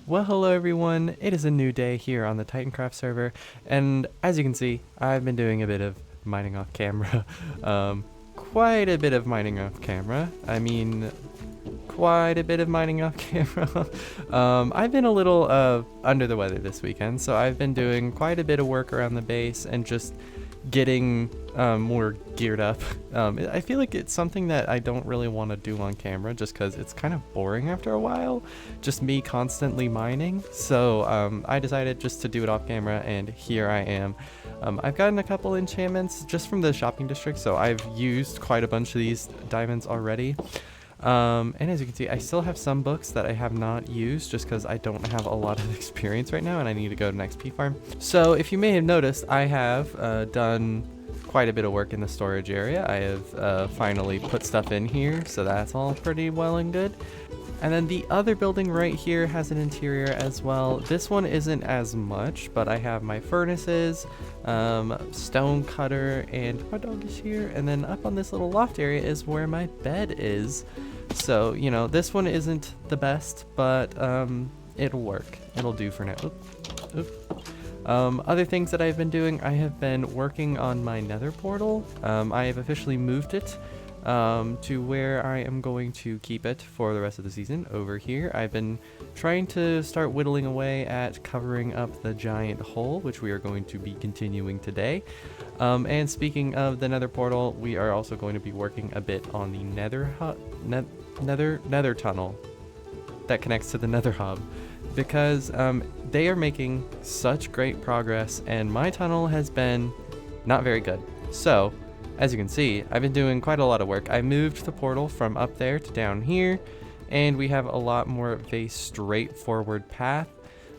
Well, hello everyone. It is a new day here on the Titancraft server, and as you can see, I've been doing a bit of mining off camera. Quite a bit of mining off camera. I mean, quite a bit of mining off camera. I've been a little under the weather this weekend, so I've been doing quite a bit of work around the base and just getting more geared up. I feel like it's something that I don't really want to do on camera just because it's kind of boring after a while, just me constantly mining. So I decided just to do it off camera, and here I am. I've gotten a couple enchantments just from the shopping district, so I've used quite a bunch of these diamonds already. And as you can see, I still have some books that I have not used just because I don't have a lot of experience right now and I need to go to an XP farm. So if you may have noticed, I have done quite a bit of work in the storage area. I have finally put stuff in here, so that's all pretty well and good. And then the other building right here has an interior as well. This one isn't as much, but I have my furnaces, stone cutter, and my dog is here. And then up on this little loft area is where my bed is. So, you know, this one isn't the best, but it'll work. It'll do for now. Oop, oop. Other things that I've been doing, I have been working on my Nether portal. I have officially moved it to where I am going to keep it for the rest of the season. Over here, I've been trying to start whittling away at covering up the giant hole, which we are going to be continuing today. And speaking of the Nether portal, we are also going to be working a bit on the Nether tunnel that connects to the Nether hub, because they are making such great progress, and my tunnel has been not very good. So as you can see, I've been doing quite a lot of work. I moved the portal from up there to down here, and we have a lot more of a straightforward path.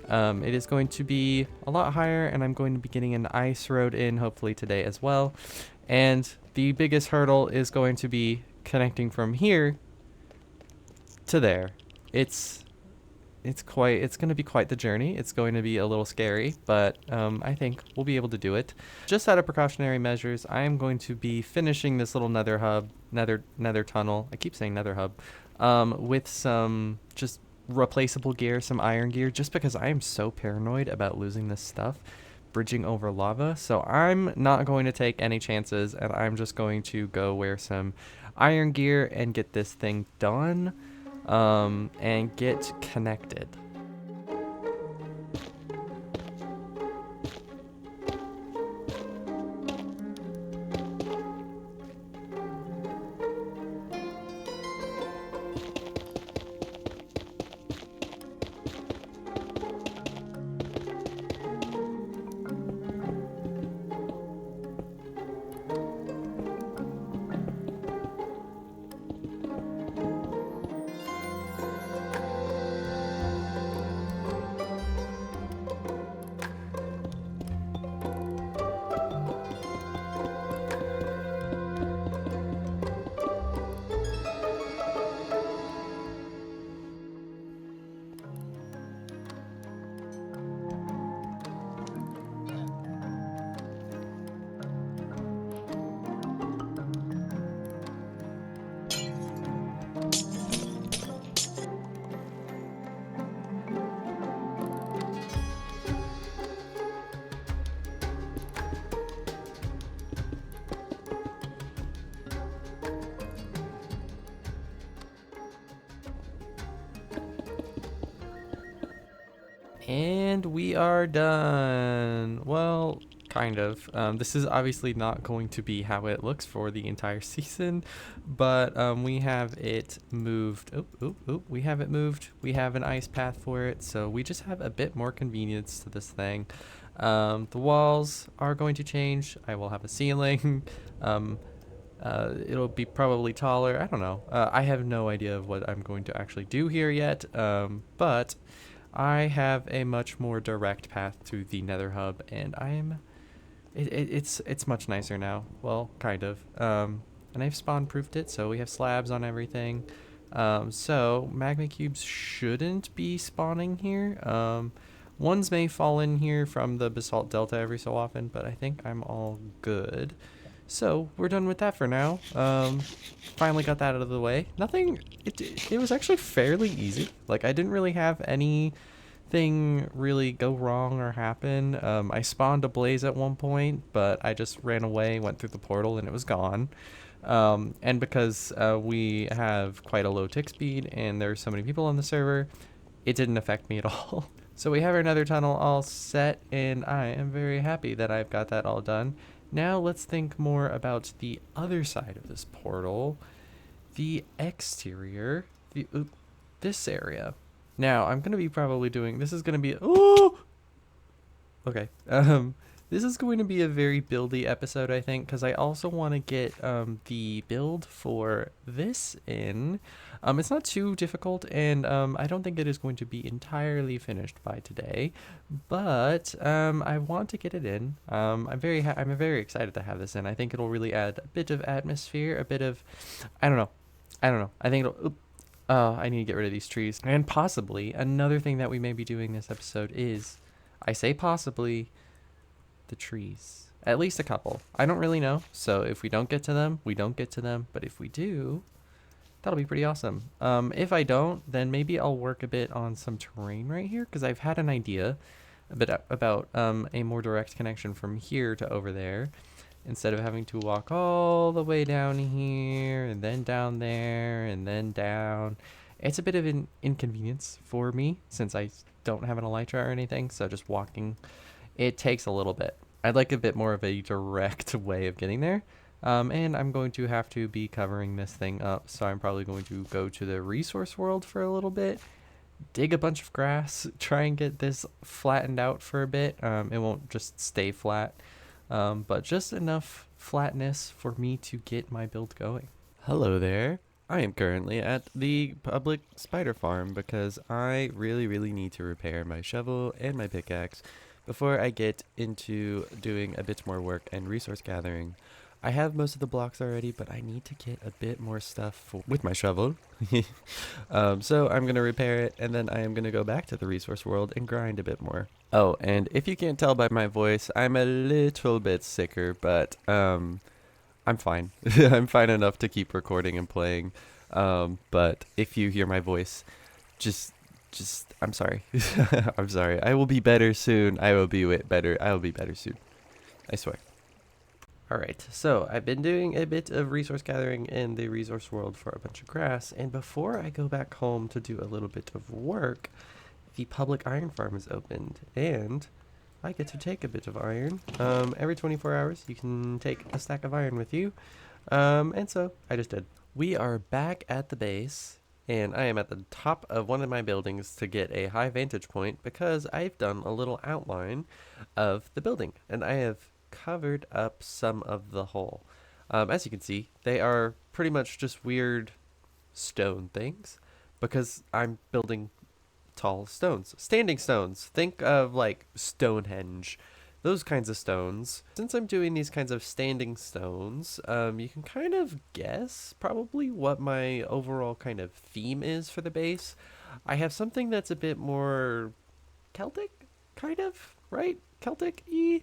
It is going to be a lot higher, and I'm going to be getting an ice road in hopefully today as well. And the biggest hurdle is going to be connecting from here to there. It's going to be quite the journey. It's going to be a little scary, but I think we'll be able to do it. Just out of precautionary measures, I am going to be finishing this little nether tunnel. I keep saying nether hub, with some just replaceable gear, some iron gear, just because I am so paranoid about losing this stuff bridging over lava. So I'm not going to take any chances, and I'm just going to go wear some iron gear and get this thing done. And get connected. And we are done. Well, kind of. This is obviously not going to be how it looks for the entire season, but we have it moved. We have it moved. We have an ice path for it, so we just have a bit more convenience to this thing. The walls are going to change. I will have a ceiling. It'll be probably taller. I don't know. I have no idea of what I'm going to actually do here yet, but I have a much more direct path to the Nether hub, and it's much nicer now. Well, kind of. And I've spawn proofed it, so we have slabs on everything. So magma cubes shouldn't be spawning here. Ones may fall in here from the basalt delta every so often, but I think I'm all good. So we're done with that for now. Finally got that out of the way. Nothing, it was actually fairly easy. Like, I didn't really have any anything really go wrong or happen. I spawned a blaze at one point, but I just ran away, went through the portal, and it was gone. And because we have quite a low tick speed and there's so many people on the server, it didn't affect me at all. So we have our nether tunnel all set, and I am very happy that I've got that all done. Now let's think more about the other side of this portal, the exterior, this area. Now I'm gonna be probably doing, this is gonna be, oh, okay. This is going to be a very buildy episode, I think, because I also want to get the build for this in. It's not too difficult, and I don't think it is going to be entirely finished by today, but I want to get it in. I'm very excited to have this in. I think it'll really add a bit of atmosphere, a bit of, I don't know. I think it'll. I need to get rid of these trees, and possibly another thing that we may be doing this episode is, I say possibly, the trees. At least a couple. I don't really know. So if we don't get to them, we don't get to them. But if we do, that'll be pretty awesome. If I don't, then maybe I'll work a bit on some terrain right here, because I've had an idea a bit about a more direct connection from here to over there, instead of having to walk all the way down here and then down there and then down. It's a bit of an inconvenience for me since I don't have an elytra or anything, so just walking, it takes a little bit. I'd like a bit more of a direct way of getting there. And I'm going to have to be covering this thing up, so I'm probably going to go to the resource world for a little bit, dig a bunch of grass, try and get this flattened out for a bit. It won't just stay flat, but just enough flatness for me to get my build going. Hello there. I am currently at the public spider farm because I really need to repair my shovel and my pickaxe before I get into doing a bit more work and resource gathering. I have most of the blocks already, but I need to get a bit more stuff with my shovel. So I'm going to repair it, and then I am going to go back to the resource world and grind a bit more. Oh, and if you can't tell by my voice, I'm a little bit sicker, but I'm fine. I'm fine enough to keep recording and playing. But if you hear my voice, just I'm sorry. I'm sorry. I will be better soon. I will be better soon. I swear. Alright, so I've been doing a bit of resource gathering in the resource world for a bunch of grass, and before I go back home to do a little bit of work, the public iron farm is opened, and I get to take a bit of iron. Every 24 hours you can take a stack of iron with you, and so I just did. We are back at the base, and I am at the top of one of my buildings to get a high vantage point because I've done a little outline of the building, and I have covered up some of the hole. As you can see, they are pretty much just weird stone things because I'm building tall stones, standing stones. Think of like Stonehenge, those kinds of stones. Since I'm doing these kinds of standing stones, you can kind of guess probably what my overall kind of theme is for the base. I have something that's a bit more Celtic, kind of, right? Celtic-y?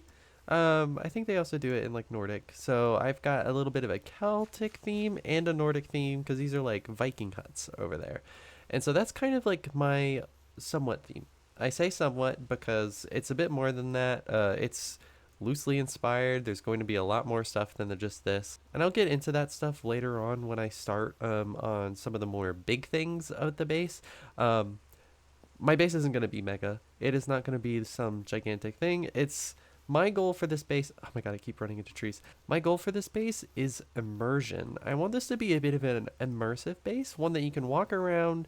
I think they also do it in like Nordic. So I've got a little bit of a Celtic theme and a Nordic theme because these are like Viking huts over there. And so that's kind of like my somewhat theme. I say somewhat because it's a bit more than that. It's loosely inspired. There's going to be a lot more stuff than just this. And I'll get into that stuff later on when I start on some of the more big things at the base. My base isn't going to be mega. It is not going to be some gigantic thing. It's my goal for this base, oh my god, I keep running into trees. My goal for this base is immersion. I want this to be a bit of an immersive base, one that you can walk around,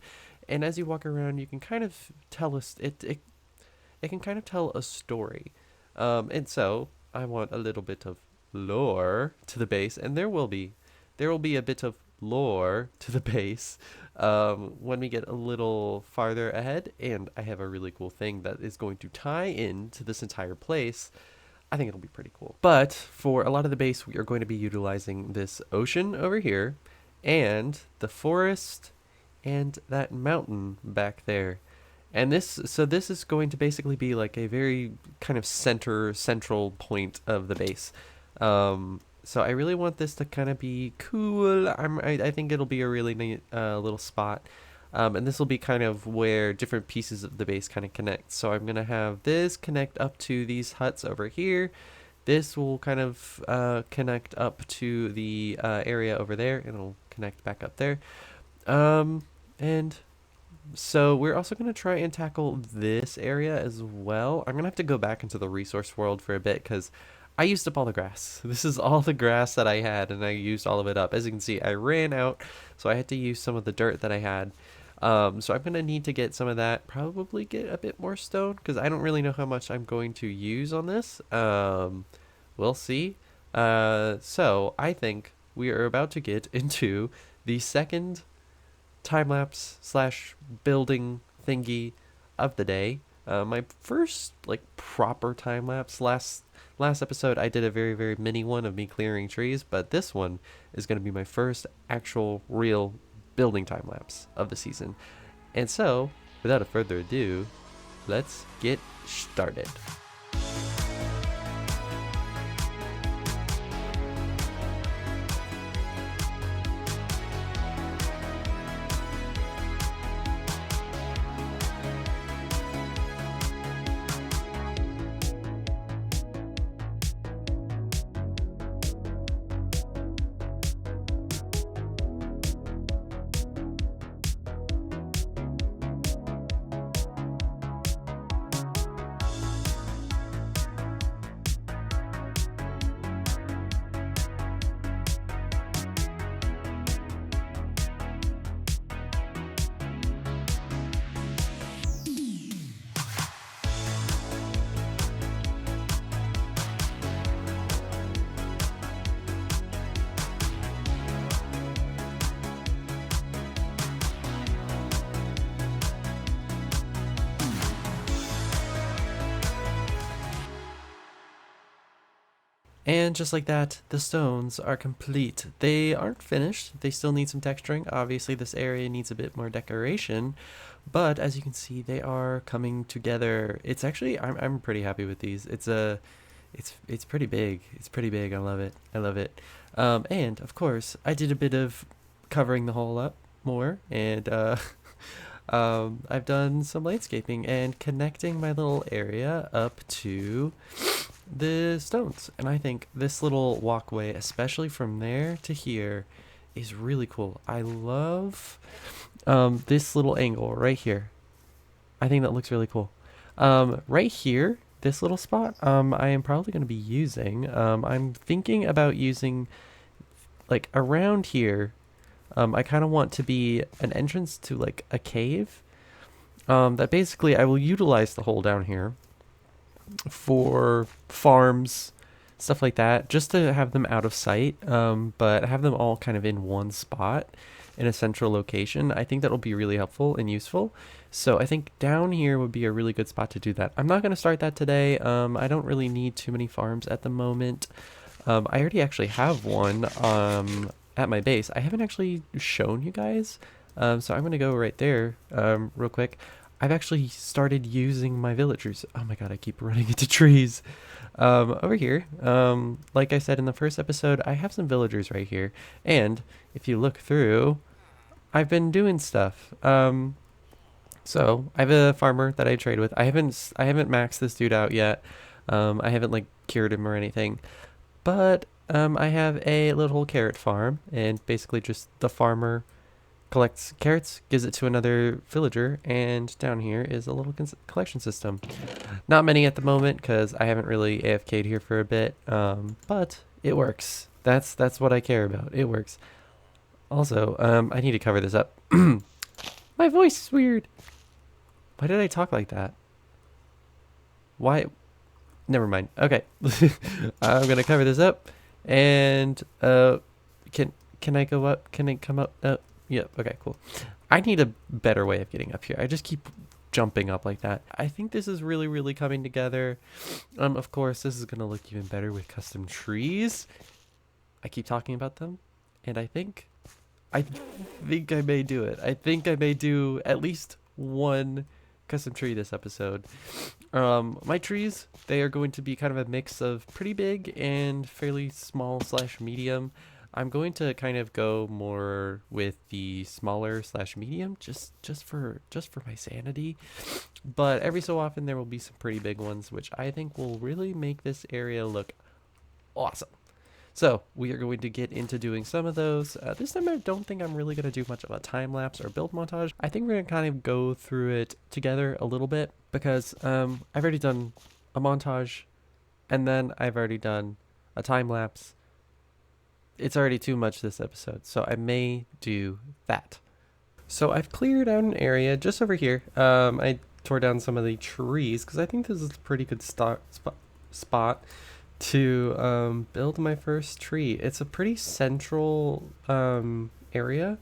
and as you walk around, you can kind of tell it can kind of tell a story. And so I want a little bit of lore to the base, and there will be a bit of lore to the base when we get a little farther ahead, and I have a really cool thing that is going to tie into this entire place. I think it'll be pretty cool. But for a lot of the base, we are going to be utilizing this ocean over here and the forest and that mountain back there. And this is going to basically be like a very kind of central point of the base. So I really want this to kind of be cool. I think it'll be a really neat little spot. And this will be kind of where different pieces of the base kind of connect. So I'm going to have this connect up to these huts over here. This will kind of connect up to the area over there, and it'll connect back up there. And so we're also going to try and tackle this area as well. I'm going to have to go back into the resource world for a bit because I used up all the grass. This is all the grass that I had, and I used all of it up. As you can see, I ran out, so I had to use some of the dirt that I had. So I'm going to need to get some of that, probably get a bit more stone, because I don't really know how much I'm going to use on this. We'll see. So I think we are about to get into the second time-lapse slash building thingy of the day. My first like proper time-lapse last episode I did a very mini one of me clearing trees, but this one is going to be my first actual real building time-lapse of the season. And so, without a further ado, let's get started. And just like that, the stones are complete. They aren't finished. They still need some texturing. Obviously, this area needs a bit more decoration. But as you can see, they are coming together. It's actually, I'm pretty happy with these. It's pretty big. It's pretty big. I love it. I love it. And of course, I did a bit of covering the hole up more. And I've done some landscaping and connecting my little area up to the stones. And I think this little walkway, especially from there to here, is really cool. I love this little angle right here. I think that looks really cool. Right here, this little spot, I am probably going to be using. I'm thinking about using like around here. I kind of want to be an entrance to like a cave. That basically I will utilize the hole down here for farms, stuff like that, just to have them out of sight, but have them all kind of in one spot in a central location. I think that'll be really helpful and useful. So I think down here would be a really good spot to do that. I'm not going to start that today. I don't really need too many farms at the moment. I already actually have one at my base. I haven't actually shown you guys, so I'm going to go right there real quick. I've actually started using my villagers. Oh my god, I keep running into trees. Over here, like I said in the first episode, I have some villagers right here. And if you look through, I've been doing stuff. So I have a farmer that I trade with. I haven't maxed this dude out yet. I haven't like cured him or anything. But I have a little carrot farm, and basically just the farmer collects carrots, gives it to another villager, and down here is a little collection system. Not many at the moment because I haven't really AFK'd here for a bit, but it works. That's what I care about. It works. Also, I need to cover this up. My voice is weird. Why did I talk like that? Why? Never mind. Okay. I'm gonna cover this up, and can I go up? Can I come up? Yep. Okay, cool. I need a better way of getting up here. I just keep jumping up like that. I think this is really coming together. Of course, this is gonna look even better with custom trees. I keep talking about them, and I think I may do it. I think I may do at least one custom tree this episode. My trees, they are going to be kind of a mix of pretty big and fairly small slash medium. I'm going to kind of go more with the smaller slash medium, just for my sanity. But every so often there will be some pretty big ones, which I think will really make this area look awesome. So we are going to get into doing some of those. This time I don't think I'm really going to do much of a time lapse or build montage. I think we're going to kind of go through it together a little bit because I've already done a montage and then I've already done a time lapse. It's already too much this episode, so I may do that. So I've cleared out an area just over here. I tore down some of the trees because I think this is a pretty good spot to build my first tree. It's a pretty central area.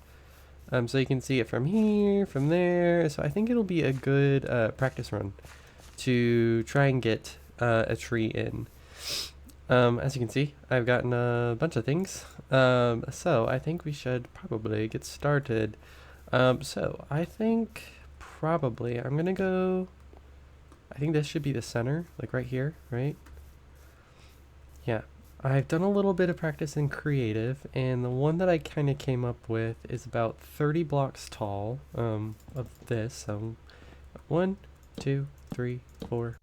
So you can see it from here, from there. So I think it'll be a good practice run to try and get a tree in. As you can see, I've gotten a bunch of things. So I think we should probably get started. So I think probably I'm gonna go, I think this should be the center, like right here, right? Yeah, I've done a little bit of practice in creative, and the one that I kind of came up with is about 30 blocks tall of this. So 1, 2, 3, 4,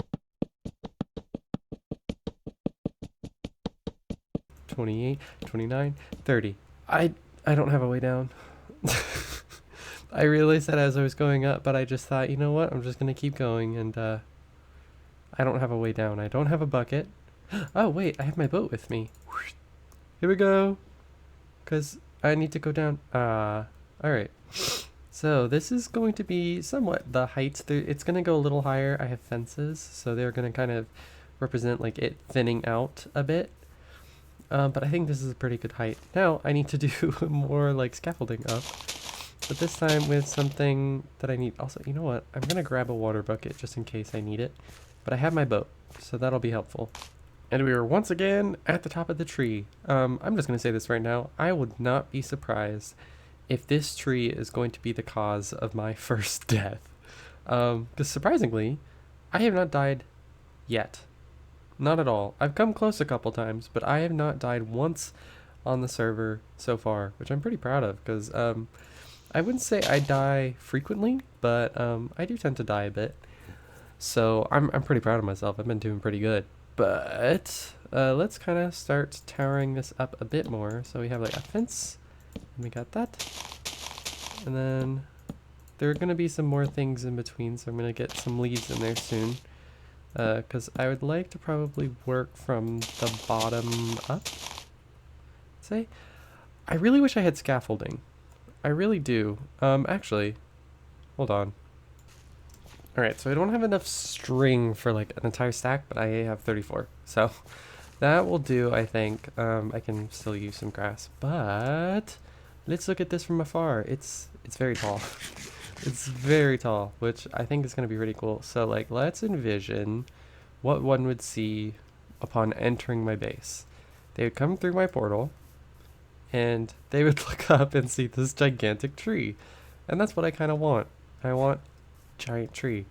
28, 29, 30. I don't have a way down. I realized that as I was going up, but I just thought, you know what? I'm just going to keep going, and I don't have a way down. I don't have a bucket. Oh, wait, I have my boat with me. Here we go. Because I need to go down. Alright. So this is going to be somewhat the heights. It's going to go a little higher. I have fences, so they're going to kind of represent like it thinning out a bit. But I think this is a pretty good height. Now I need to do more like scaffolding up. But this time with something that I need. Also, you know what? I'm going to grab a water bucket just in case I need it. But I have my boat, so that'll be helpful. And we are once again at the top of the tree. I'm just going to say this right now. I would not be surprised if this tree is going to be the cause of my first death. Because surprisingly, I have not died yet. Not at all. I've come close a couple times, but I have not died once on the server so far, which I'm pretty proud of because I wouldn't say I die frequently, but I do tend to die a bit. So I'm pretty proud of myself. I've been doing pretty good. But let's kind of start towering this up a bit more. So we have like a fence, and we got that. And then there are going to be some more things in between, so I'm going to get some leaves in there soon. Because I would like to probably work from the bottom up. Say, I really wish I had scaffolding. I really do. Actually, hold on. Alright, so I don't have enough string for like an entire stack, but I have 34. So that will do, I think. I can still use some grass, but let's look at this from afar. It's very tall. It's very tall, which I think is going to be really cool. So like, let's envision what one would see upon entering my base. They would come through my portal, and they would look up and see this gigantic tree. And that's what I kind of want. I want giant tree.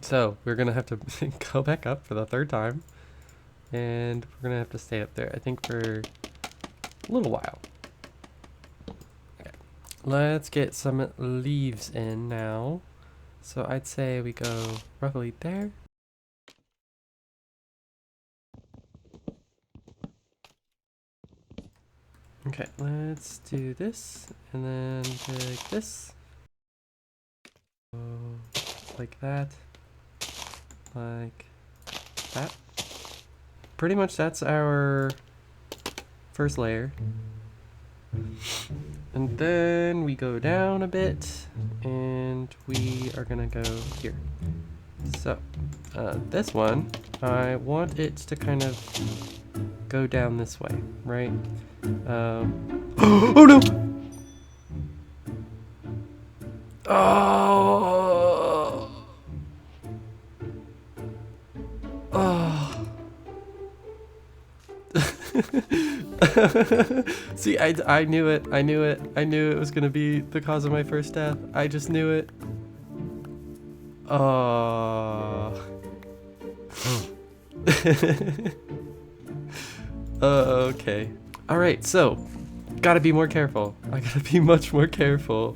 So we're gonna have to go back up for the third time, and we're gonna have to stay up there, I think, for a little while. Okay, let's get some leaves in now. So I'd say we go roughly there. Okay, let's do this, and then take this. Like that. Like that. Pretty much that's our first layer. And then we go down a bit, and we are gonna go here. So, this one, I want it to kind of go down this way, right? Oh no! Oh! Oh! See, I knew it. I knew it. I knew it was gonna be the cause of my first death. I just knew it. Oh. Okay. Alright, so, gotta be more careful. I gotta be much more careful.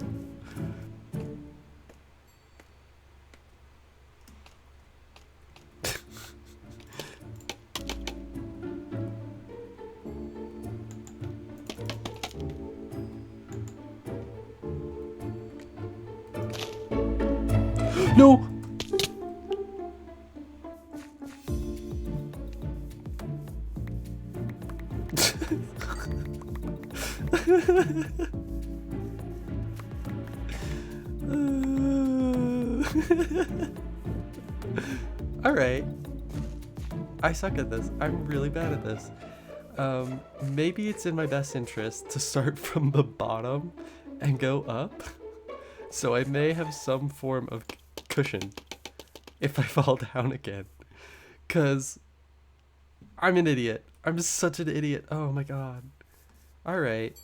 No! Alright. I suck at this. I'm really bad at this. Maybe it's in my best interest to start from the bottom and go up. So I may have some form of cushion if I fall down again. Cause I'm an idiot. I'm such an idiot. Oh my god. Alright.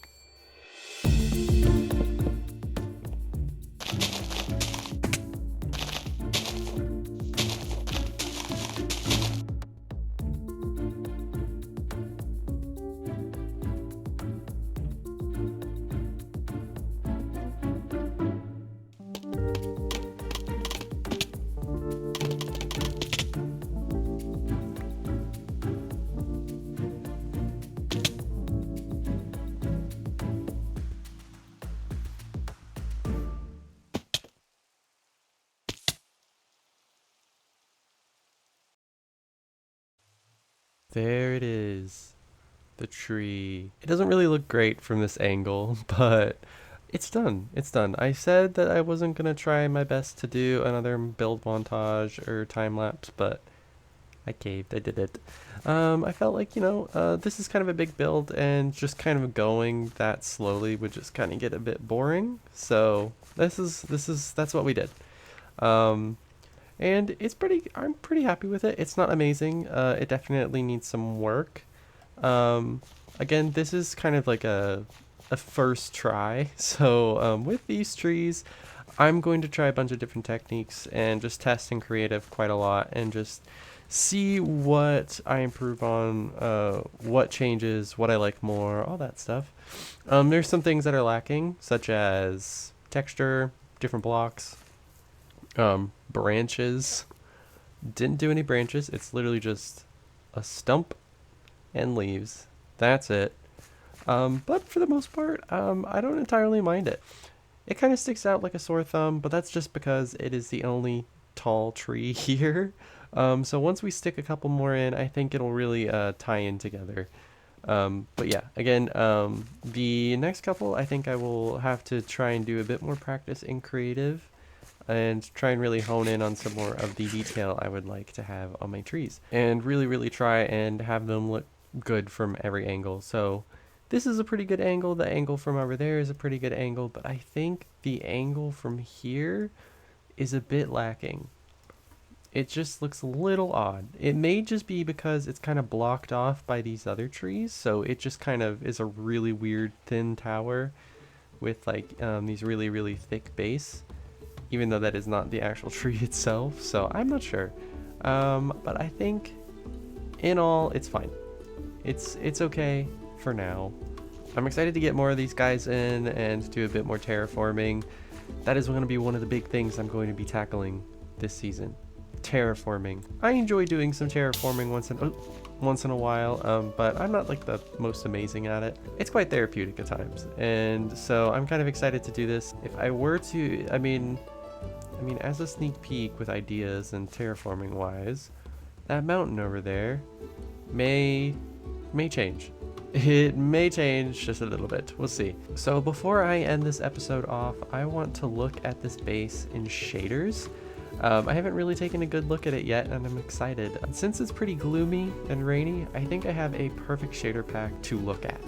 There it is. The tree. It doesn't really look great from this angle, but it's done. It's done. I said that I wasn't going to try my best to do another build montage or time lapse, but I caved. I did it. I felt like, this is kind of a big build, and just kind of going that slowly would just kind of get a bit boring. So that's what we did. And I'm pretty happy with it. It's not amazing. It definitely needs some work. Again, this is kind of like a first try. So with these trees, I'm going to try a bunch of different techniques and just test in creative quite a lot and just see what I improve on, what changes, what I like more, all that stuff. There's some things that are lacking, such as texture, different blocks, branches. Didn't do any branches. It's literally just a stump and leaves. That's it. But for the most part, I don't entirely mind it. It kind of sticks out like a sore thumb, but that's just because it is the only tall tree here. So once we stick a couple more in, I think it'll really tie in together. But yeah, again, the next couple, I think I will have to try and do a bit more practice in creative and try and really hone in on some more of the detail I would like to have on my trees and really try and have them look good from every angle. So this is a pretty good angle. The angle from over there is a pretty good angle, but I think the angle from here is a bit lacking. It just looks a little odd. It may just be because it's kind of blocked off by these other trees, so it just kind of is a really weird thin tower with like these really thick base, even though that is not the actual tree itself. So I'm not sure, but I think in all it's fine. It's okay for now. I'm excited to get more of these guys in and do a bit more terraforming. That is going to be one of the big things I'm going to be tackling this season. Terraforming. I enjoy doing some terraforming once in a while, but I'm not like the most amazing at it. It's quite therapeutic at times, and so I'm kind of excited to do this. If I were to, I mean, as a sneak peek with ideas and terraforming wise, that mountain over there may change. It may change just a little bit. We'll see. So before I end this episode off, I want to look at this base in shaders. I haven't really taken a good look at it yet, and I'm excited. Since it's pretty gloomy and rainy, I think I have a perfect shader pack to look at.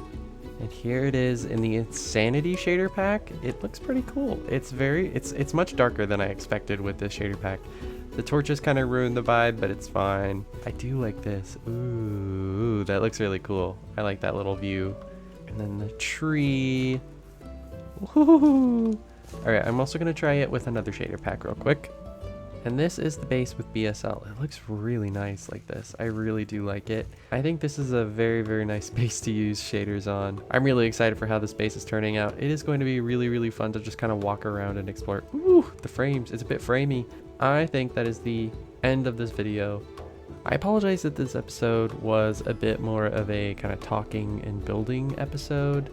And here it is in the Insanity shader pack. It looks pretty cool. It's much darker than I expected with this shader pack. The torches kind of ruined the vibe, but it's fine. I do like this. Ooh, that looks really cool. I like that little view. And then the tree. Woohoo! Alright, I'm also going to try it with another shader pack real quick. And this is the base with BSL. It looks really nice like this. I really do like it. I think this is a very, very nice base to use shaders on. I'm really excited for how this base is turning out. It is going to be really, really fun to just kind of walk around and explore. Ooh, the frames. It's a bit framey. I think that is the end of this video. I apologize that this episode was a bit more of a kind of talking and building episode.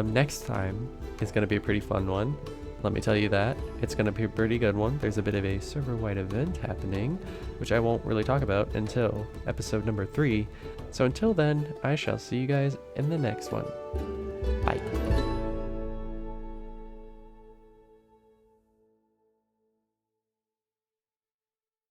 Next time is going to be a pretty fun one. Let me tell you that. It's going to be a pretty good one. There's a bit of a server-wide event happening, which I won't really talk about until episode number 3. So until then, I shall see you guys in the next one. Bye.